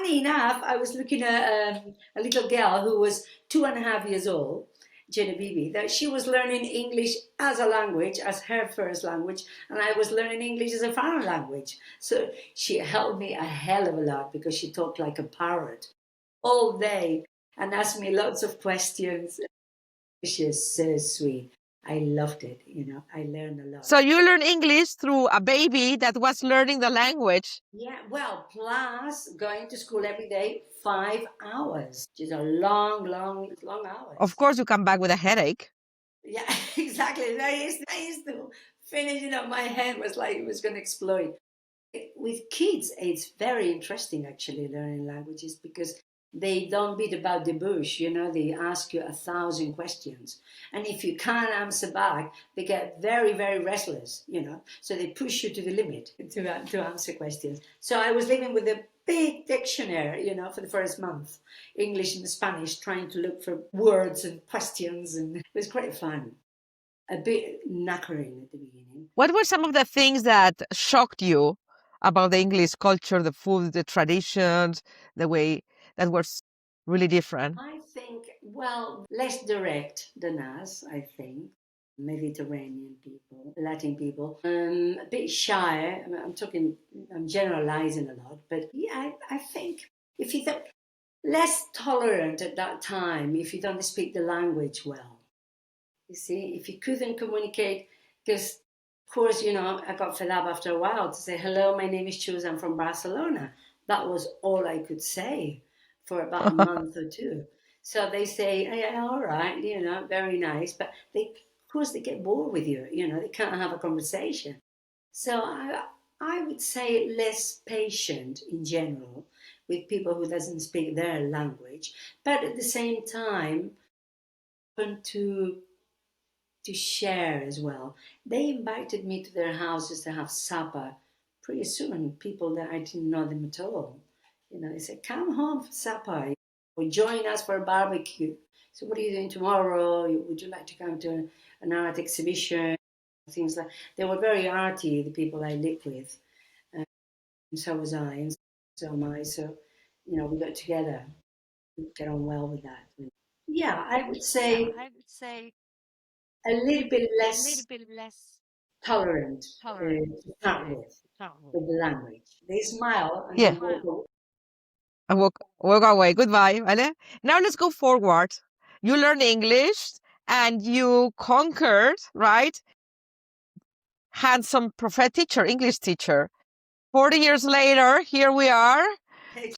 funny enough, I was looking at a little girl who was 2.5 years old, Genevieve, that she was learning English as a language, as her first language, and I was learning English as a foreign language. So she helped me a hell of a lot because she talked like a parrot all day and asked me lots of questions. She is so sweet. I loved it. I learned a lot. So you learn English through a baby that was learning the language. Yeah, well, plus going to school every day, 5 hours. Which is a long, long, long hours. Of course, you come back with a headache. Yeah, exactly. I used to finish, my head was like it was going to explode. With kids, it's very interesting actually learning languages because they don't beat about the bush, they ask you 1,000 questions. And if you can't answer back, they get very, very restless, so they push you to the limit to answer questions. So I was living with a big dictionary, for the first month, English and Spanish, trying to look for words and questions, and it was quite fun. A bit knackering at the beginning. What were some of the things that shocked you about the English culture, the food, the traditions, the way that was really different? I think, well, less direct than us, I think. Mediterranean people, Latin people, a bit shy. I'm generalizing a lot, but yeah, I think if you don't, less tolerant at that time if you don't speak the language well. You see, if you couldn't communicate, because of course, I got fed up after a while to say, hello, my name is Chuss, I'm from Barcelona. That was all I could say for about a month or two. So they say, oh, yeah, all right, very nice. But of course, they get bored with you, they can't have a conversation. So I would say less patient in general with people who doesn't speak their language. But at the same time, open to share as well. They invited me to their houses to have supper. Pretty soon, people that I didn't know them at all. They said, come home for supper or join us for a barbecue. So what are you doing tomorrow? Would you like to come to an art exhibition? Things like they were very arty, the people I lived with. And so was I, and so am I. So, we got together. We get on well with that. Yeah, I would say a little bit less tolerant to start with the language. They smile and Yeah. then walk away. I walk away. Goodbye. ¿Vale? Now let's go forward. You learn English and you conquered, right? Handsome prophet teacher, English teacher. 40 years later, here we are.